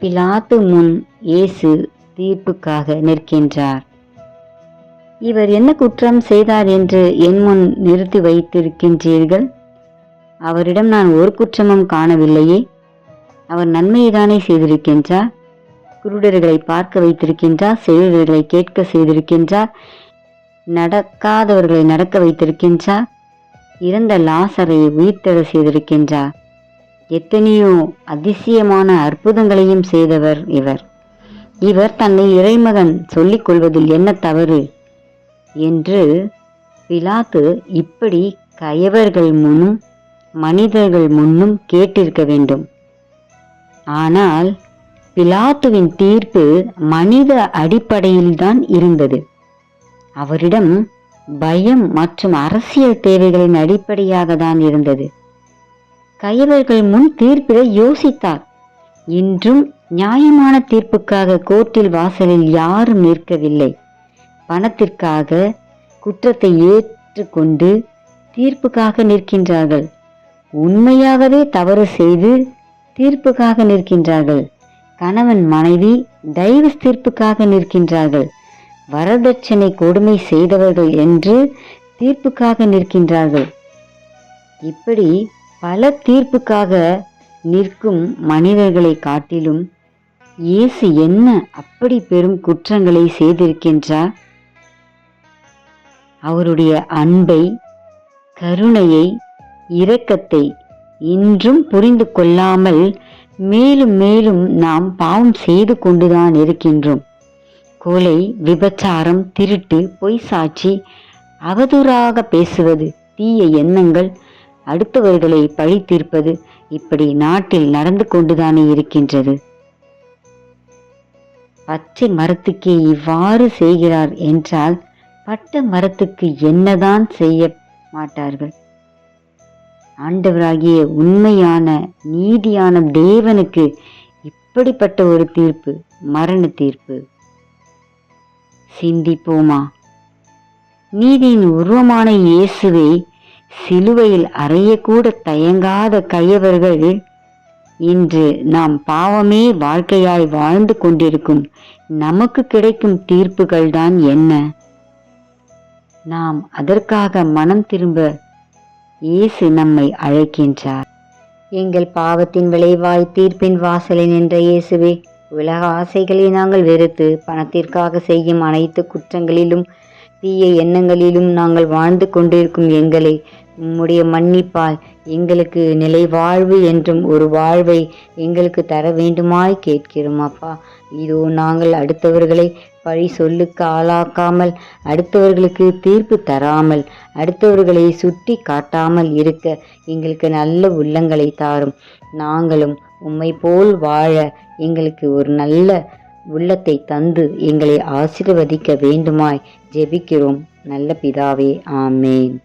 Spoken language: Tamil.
பிலாத்து முன் இயேசு தீர்ப்புக்காக நிற்கின்றார். இவர் என்ன குற்றம் செய்தார் என்று என் முன் நிறுத்தி வைத்திருக்கின்றீர்கள்? அவரிடம் நான் ஒரு குற்றமும் காணவில்லையே. அவர் நன்மையைதானே செய்திருக்கின்றார். குருடர்களை பார்க்க வைத்திருக்கின்றார், செவிடர்களை கேட்க செய்திருக்கின்றார், நடக்காதவர்களை நடக்க வைத்திருக்கின்றார், இறந்த லாசரை உயிர்த்தெழ செய்திருக்கின்றார். எத்தனையோ அதிசயமான அற்புதங்களையும் செய்தவர் இவர். இவர் தன்னை இறைமகன் சொல்லிக் கொள்வதில் என்ன தவறு என்று பிலாத்து இப்படி கயவர்கள் முன்னும் மனிதர்கள் முன்னும் கேட்டிருக்க வேண்டும். ஆனால் பிலாத்துவின் தீர்ப்பு மனித அடிப்படையில்தான் இருந்தது. அவரிடம் பயம் மற்றும் அரசியல் தேவைகளின் அடிப்படையாக தான் இருந்தது. கயவர்கள் முன் தீர்ப்பிட யோசித்தார். இன்றும் நியாயமான தீர்ப்புக்காக கோர்ட்டில் வாசலில் யாரும் நிற்கவில்லை. பணத்திற்காக குற்றத்தை ஏற்றுக்கொண்டு தீர்ப்புக்காக நிற்கின்றார்கள். உண்மையாகவே தவறு செய்து தீர்ப்புக்காக நிற்கின்றார்கள். கணவன் மனைவி டைவர்ஸ் தீர்ப்புக்காக நிற்கின்றார்கள். வரதட்சணை கொடுமை செய்தவர்கள் என்று தீர்ப்புக்காக நிற்கின்றார்கள். இப்படி பல தீர்ப்புக்காக நிற்கும் மனிதர்களை காட்டிலும் இயேசு என்ன அப்படி பெரும் குற்றங்களை செய்திருக்கின்றார்? அவருடைய அன்பை, கருணையை, இரக்கத்தை இன்றும் புரிந்து கொள்ளாமல் மேலும் மேலும் நாம் பாவம் செய்து கொண்டுதான் இருக்கின்றோம். கொலை, விபச்சாரம், திருட்டு, பொய் சாட்சி, அவதூறாக பேசுவது, தீய எண்ணங்கள், அடுத்தவர்களை பழி தீர்ப்பது, இப்படி நாட்டில் நடந்து கொண்டுதானே இருக்கின்றது. பச்சை மரத்துக்கே இவ்வாறு செய்கிறார் என்றால் பட்ட மரத்துக்கு என்னதான் செய்ய மாட்டார்கள்? ஆண்டவராகிய உண்மையான நீதியான தேவனுக்கு இப்படிப்பட்ட ஒரு தீர்ப்பு, மரண தீர்ப்பு. சிந்திப்போமா? நீதியின் உருவமான இயேசுவை சிலுவையில் அறையக்கூட தயங்காத கயவர்கள் இன்று நாம் பாவமே வாழ்க்கையாய் வாழ்ந்து கொண்டிருக்கும் நமக்கு கிடைக்கும் தீர்ப்புகள் தான் என்ன? நாம் அதற்காக மனம் திரும்ப இயேசு நம்மை அழைக்கின்றார். எங்கள் பாவத்தின் விளைவாய் தீர்ப்பின் வாசலை நின்ற இயேசுவே, உலக ஆசைகளை நாங்கள் வெறுத்து பணத்திற்காக செய்யும் அனைத்து குற்றங்களிலும் தீய எண்ணங்களிலும் நாங்கள் வாழ்ந்து கொண்டிருக்கும் எங்களை உம்முடைய மன்னிப்பால் எங்களுக்கு நிலை வாழ்வு என்றும் ஒரு வாழ்வை எங்களுக்கு தர வேண்டுமாய் கேட்கிறோம் அப்பா. இதோ நாங்கள் அடுத்தவர்களை பழி சொல்லுக்கு ஆளாக்காமல், அடுத்தவர்களுக்கு தீர்ப்பு தராமல், அடுத்தவர்களை சுட்டி காட்டாமல் இருக்க எங்களுக்கு நல்ல உள்ளங்களை தாரும். நாங்களும் உம்மை போல் வாழ எங்களுக்கு ஒரு நல்ல உள்ளத்தை தந்து எங்களை ஆசீர்வதிக்க வேண்டுமாய் ஜெபிக்கிறோம் நல்ல பிதாவே. ஆமேன்.